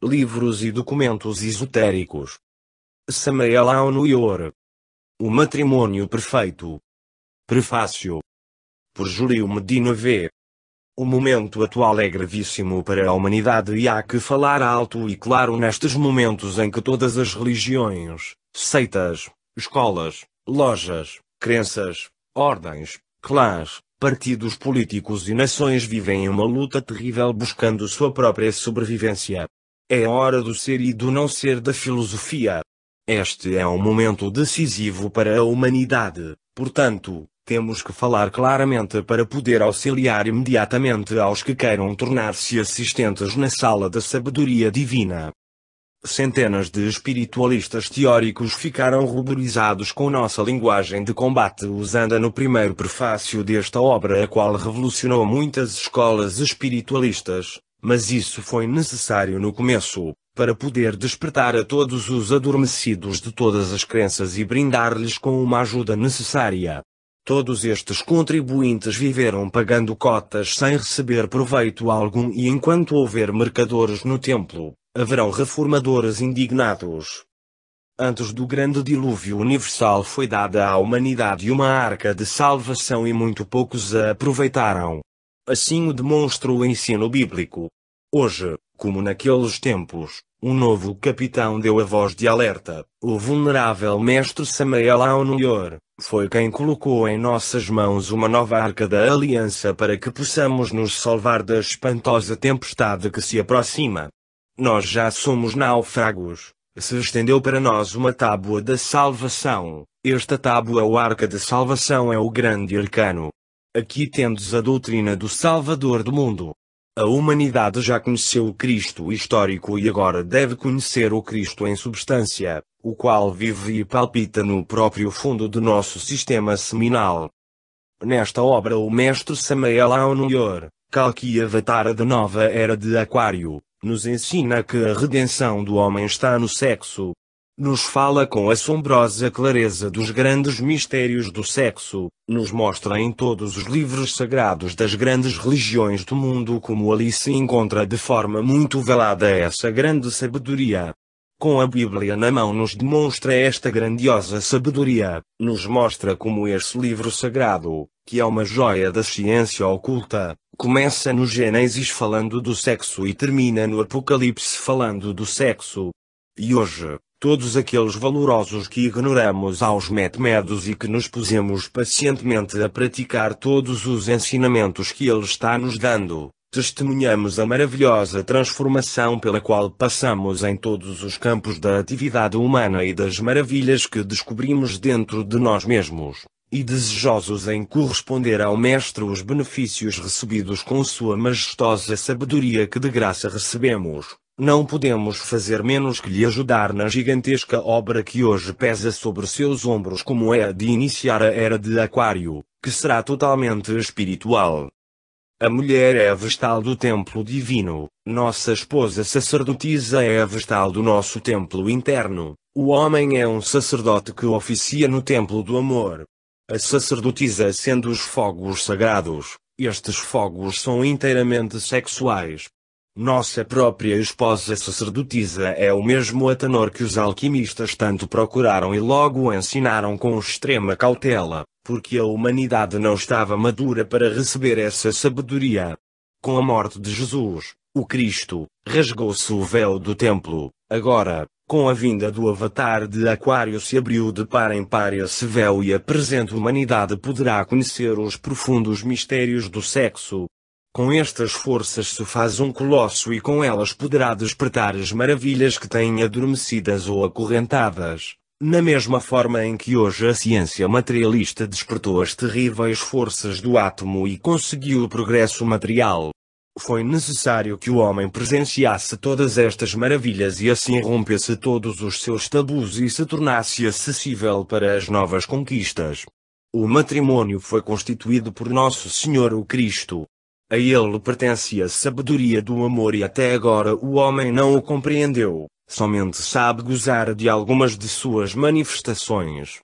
livros e documentos esotéricos. Samael Aun-Weor. O matrimônio perfeito. Prefácio. Por Júlio Medina V. O momento atual é gravíssimo para a humanidade e há que falar alto e claro nestes momentos em que todas as religiões, seitas, escolas, lojas, crenças, ordens, clãs, partidos políticos e nações vivem em uma luta terrível buscando sua própria sobrevivência. É a hora do ser e do não ser da filosofia. Este é um momento decisivo para a humanidade, portanto, temos que falar claramente para poder auxiliar imediatamente aos que queiram tornar-se assistentes na sala da sabedoria divina. Centenas de espiritualistas teóricos ficaram ruborizados com nossa linguagem de combate usada no primeiro prefácio desta obra, a qual revolucionou muitas escolas espiritualistas, mas isso foi necessário no começo, para poder despertar a todos os adormecidos de todas as crenças e brindar-lhes com uma ajuda necessária. Todos estes contribuintes viveram pagando cotas sem receber proveito algum e enquanto houver mercadores no templo, haverão reformadores indignados. Antes do grande dilúvio universal foi dada à humanidade uma arca de salvação e muito poucos a aproveitaram. Assim o demonstra o ensino bíblico. Hoje, como naqueles tempos, um novo capitão deu a voz de alerta. O venerável mestre Samael Aun-Weor foi quem colocou em nossas mãos uma nova arca da aliança para que possamos nos salvar da espantosa tempestade que se aproxima. Nós já somos náufragos. Se estendeu para nós uma tábua da salvação. Esta tábua ou arca de salvação é o grande arcano. Aqui tendes a doutrina do Salvador do mundo. A humanidade já conheceu o Cristo histórico e agora deve conhecer o Cristo em substância, o qual vive e palpita no próprio fundo do nosso sistema seminal. Nesta obra o mestre Samael Aun-Weor, Kalki Avatara da nova era de Aquário, nos ensina que a redenção do homem está no sexo. Nos fala com assombrosa clareza dos grandes mistérios do sexo, nos mostra em todos os livros sagrados das grandes religiões do mundo como ali se encontra de forma muito velada essa grande sabedoria. Com a Bíblia na mão nos demonstra esta grandiosa sabedoria, nos mostra como este livro sagrado, que é uma joia da ciência oculta, começa no Gênesis falando do sexo e termina no Apocalipse falando do sexo. E hoje, todos aqueles valorosos que ignoramos aos mete-medos e que nos pusemos pacientemente a praticar todos os ensinamentos que ele está nos dando, testemunhamos a maravilhosa transformação pela qual passamos em todos os campos da atividade humana e das maravilhas que descobrimos dentro de nós mesmos, e desejosos em corresponder ao Mestre os benefícios recebidos com sua majestosa sabedoria que de graça recebemos. Não podemos fazer menos que lhe ajudar na gigantesca obra que hoje pesa sobre seus ombros, como é a de iniciar a era de Aquário, que será totalmente espiritual. A mulher é a vestal do templo divino, nossa esposa sacerdotisa é a vestal do nosso templo interno, o homem é um sacerdote que oficia no templo do amor. A sacerdotisa sendo os fogos sagrados, estes fogos são inteiramente sexuais. Nossa própria esposa sacerdotisa é o mesmo Atenor que os alquimistas tanto procuraram e logo ensinaram com extrema cautela, porque a humanidade não estava madura para receber essa sabedoria. Com a morte de Jesus, o Cristo, rasgou-se o véu do templo. Agora, com a vinda do Avatar de Aquário se abriu de par em par esse véu e a presente humanidade poderá conhecer os profundos mistérios do sexo. Com estas forças se faz um colosso e com elas poderá despertar as maravilhas que têm adormecidas ou acorrentadas, na mesma forma em que hoje a ciência materialista despertou as terríveis forças do átomo e conseguiu o progresso material. Foi necessário que o homem presenciasse todas estas maravilhas e assim rompesse todos os seus tabus e se tornasse acessível para as novas conquistas. O matrimônio foi constituído por Nosso Senhor o Cristo. A ele pertence a sabedoria do amor e até agora o homem não o compreendeu, somente sabe gozar de algumas de suas manifestações.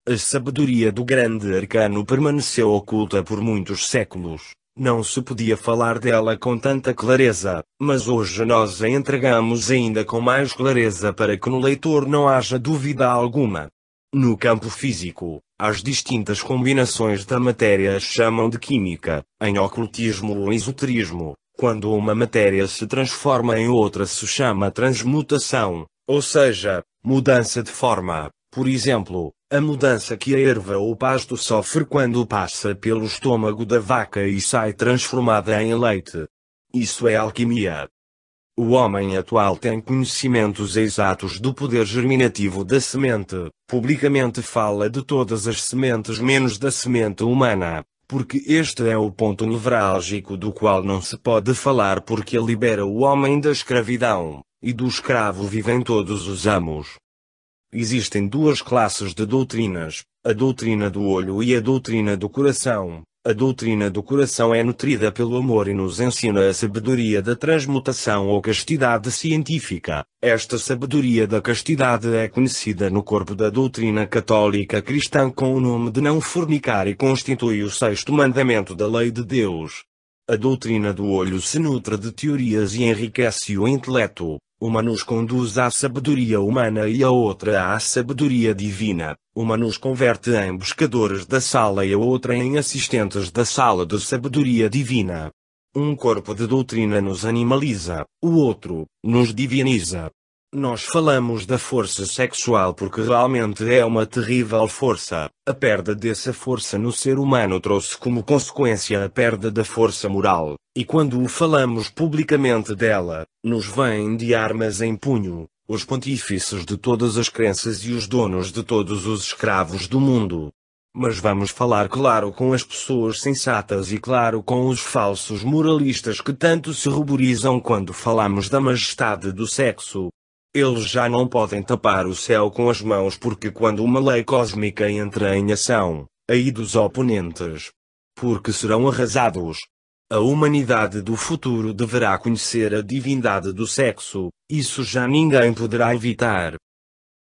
A sabedoria do grande arcano permaneceu oculta por muitos séculos, Não se podia falar dela com tanta clareza, mas hoje nós a entregamos ainda com mais clareza para que no leitor não haja dúvida alguma. No campo físico, as distintas combinações da matéria as chamam de química, em ocultismo ou esoterismo. Quando uma matéria se transforma em outra se chama transmutação, ou seja, mudança de forma. Por exemplo, a mudança que a erva ou pasto sofre quando passa pelo estômago da vaca e sai transformada em leite. Isso é alquimia. O homem atual tem conhecimentos exatos do poder germinativo da semente. Publicamente fala de todas as sementes menos da semente humana, porque este é o ponto nevrálgico do qual não se pode falar porque ele libera o homem da escravidão, e do escravo vivem todos os amos. Existem duas classes de doutrinas, a doutrina do olho e a doutrina do coração. A doutrina do coração é nutrida pelo amor e nos ensina a sabedoria da transmutação ou castidade científica. Esta sabedoria da castidade é conhecida no corpo da doutrina católica cristã com o nome de não fornicar e constitui o sexto mandamento da lei de Deus. A doutrina do olho se nutre de teorias e enriquece o intelecto. Uma nos conduz à sabedoria humana e a outra à sabedoria divina. Uma nos converte em buscadores da sala e a outra em assistentes da sala de sabedoria divina. Um corpo de doutrina nos animaliza, o outro nos diviniza. Nós falamos da força sexual porque realmente é uma terrível força. A perda dessa força no ser humano trouxe como consequência a perda da força moral, e quando falamos publicamente dela, nos vêm de armas em punho, os pontífices de todas as crenças e os donos de todos os escravos do mundo. Mas vamos falar claro com as pessoas sensatas e claro com os falsos moralistas que tanto se ruborizam quando falamos da majestade do sexo. Eles já não podem tapar o céu com as mãos porque quando uma lei cósmica entra em ação, aí dos oponentes, porque serão arrasados. A humanidade do futuro deverá conhecer a divindade do sexo, isso já ninguém poderá evitar.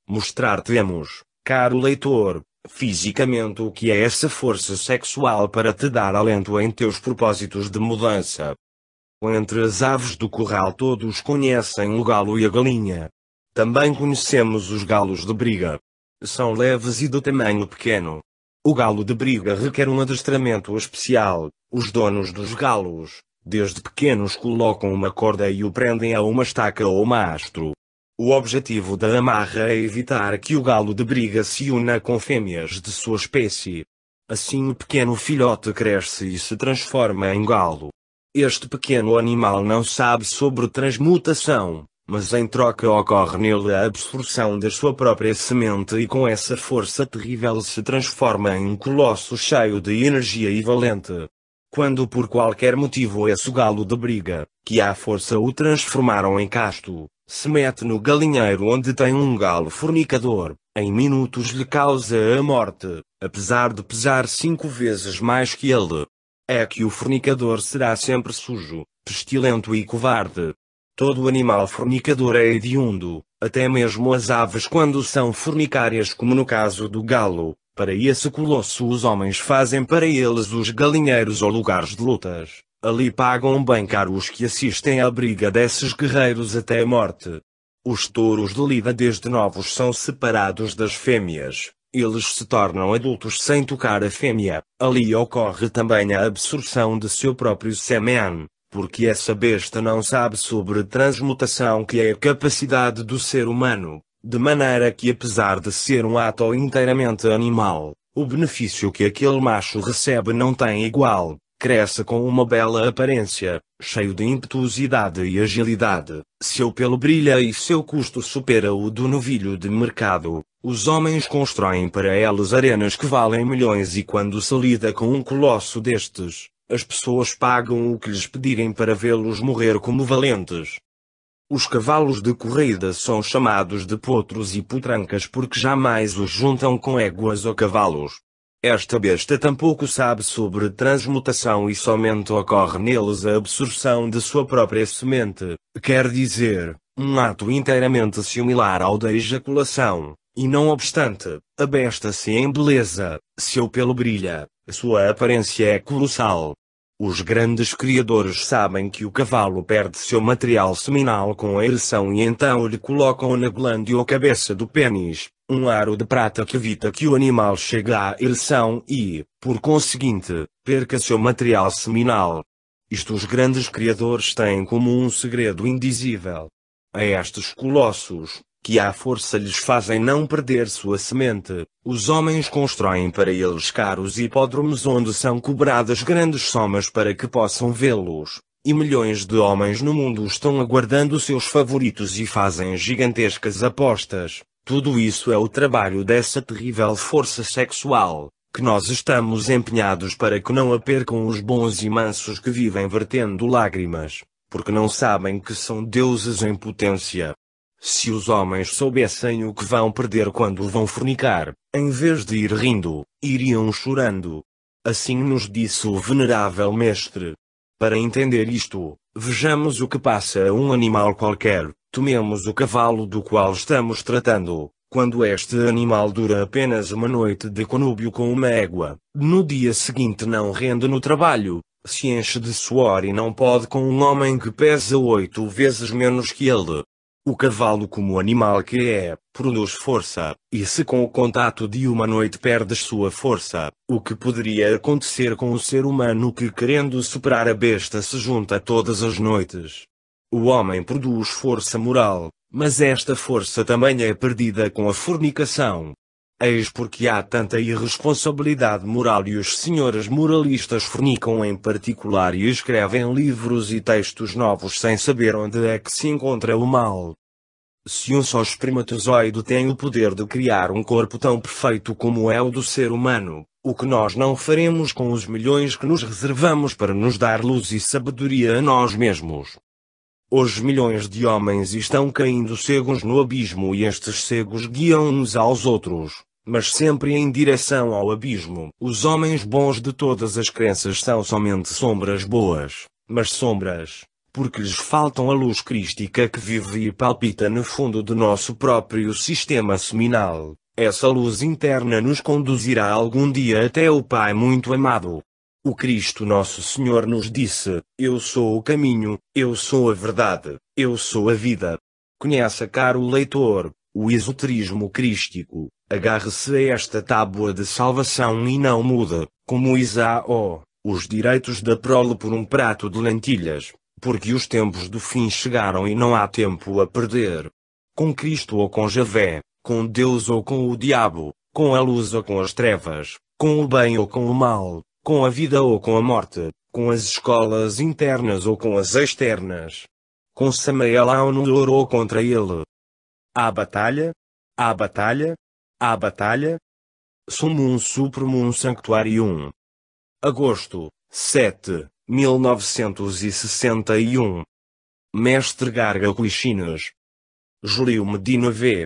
Mostrar-te-emos, caro leitor, fisicamente o que é essa força sexual para te dar alento em teus propósitos de mudança. Entre as aves do curral todos conhecem o galo e a galinha. Também conhecemos os galos de briga. São leves e do tamanho pequeno. O galo de briga requer um adestramento especial. Os donos dos galos, desde pequenos colocam uma corda e o prendem a uma estaca ou mastro. O objetivo da amarra é evitar que o galo de briga se una com fêmeas de sua espécie. Assim o pequeno filhote cresce e se transforma em galo. Este pequeno animal não sabe sobre transmutação, mas em troca ocorre nele a absorção da sua própria semente e com essa força terrível se transforma em um colosso cheio de energia e valente. Quando por qualquer motivo esse galo de briga, que à força o transformaram em casto, se mete no galinheiro onde tem um galo fornicador, em minutos lhe causa a morte, apesar de pesar 5 vezes mais que ele. É que o fornicador será sempre sujo, pestilento e covarde. Todo animal fornicador é hediondo, até mesmo as aves quando são fornicárias como no caso do galo. Para esse colosso os homens fazem para eles os galinheiros ou lugares de lutas. Ali pagam bem caro os que assistem à briga desses guerreiros até a morte. Os touros de lida desde novos são separados das fêmeas. Eles se tornam adultos sem tocar a fêmea. Ali ocorre também a absorção de seu próprio sêmen, porque essa besta não sabe sobre transmutação que é a capacidade do ser humano. De maneira que apesar de ser um ato inteiramente animal, o benefício que aquele macho recebe não tem igual. Cresce com uma bela aparência, cheio de impetuosidade e agilidade. Seu pelo brilha e seu custo supera o do novilho de mercado. Os homens constroem para eles arenas que valem milhões e quando se lida com um colosso destes, as pessoas pagam o que lhes pedirem para vê-los morrer como valentes. Os cavalos de corrida são chamados de potros e potrancas porque jamais os juntam com éguas ou cavalos. Esta besta tampouco sabe sobre transmutação e somente ocorre neles a absorção de sua própria semente, quer dizer, um ato inteiramente similar ao da ejaculação, e não obstante, a besta se embeleza, seu pelo brilha, sua aparência é colossal. Os grandes criadores sabem que o cavalo perde seu material seminal com a ereção e então lhe colocam na glande ou cabeça do pênis um aro de prata que evita que o animal chegue à ereção e, por conseguinte, perca seu material seminal. Isto os grandes criadores têm como um segredo indizível. A estes colossos, que à força lhes fazem não perder sua semente, os homens constroem para eles caros hipódromos onde são cobradas grandes somas para que possam vê-los, e milhões de homens no mundo estão aguardando seus favoritos e fazem gigantescas apostas. Tudo isso é o trabalho dessa terrível força sexual, que nós estamos empenhados para que não a percam os bons e mansos que vivem vertendo lágrimas, porque não sabem que são deuses em potência. Se os homens soubessem o que vão perder quando vão fornicar, em vez de ir rindo, iriam chorando. Assim nos disse o venerável mestre. Para entender isto, vejamos o que passa a um animal qualquer. Tomemos o cavalo do qual estamos tratando. Quando este animal dura apenas uma noite de conúbio com uma égua, no dia seguinte não rende no trabalho, se enche de suor e não pode com um homem que pesa 8 vezes menos que ele. O cavalo, como animal que é, produz força, e se com o contato de uma noite perdes sua força, o que poderia acontecer com o ser humano que, querendo superar a besta, se junta todas as noites? O homem produz força moral, mas esta força também é perdida com a fornicação. Eis porque há tanta irresponsabilidade moral e os senhores moralistas fornicam em particular e escrevem livros e textos novos sem saber onde é que se encontra o mal. Se um só espermatozoide tem o poder de criar um corpo tão perfeito como é o do ser humano, o que nós não faremos com os milhões que nos reservamos para nos dar luz e sabedoria a nós mesmos? Hoje milhões de homens estão caindo cegos no abismo e estes cegos guiam uns aos outros, mas sempre em direção ao abismo. Os homens bons de todas as crenças são somente sombras boas, mas sombras, porque lhes faltam a luz crística que vive e palpita no fundo do nosso próprio sistema seminal. Essa luz interna nos conduzirá algum dia até o Pai muito amado. O Cristo Nosso Senhor nos disse: Eu sou o caminho, eu sou a verdade, eu sou a vida. Conheça, caro leitor, o esoterismo crístico. Agarre-se a esta tábua de salvação e não mude, como Isaú, os direitos da prole por um prato de lentilhas, porque os tempos do fim chegaram e não há tempo a perder. Com Cristo ou com Javé, com Deus ou com o diabo, com a luz ou com as trevas, com o bem ou com o mal, com a vida ou com a morte, com as escolas internas ou com as externas. Com Samael a ONU orou contra ele. Há batalha? Há batalha? Há batalha? Sumum Supremum Sanctuarium. Agosto, 7, 1961. Mestre Garga Clichinhas. Júlio Medina V.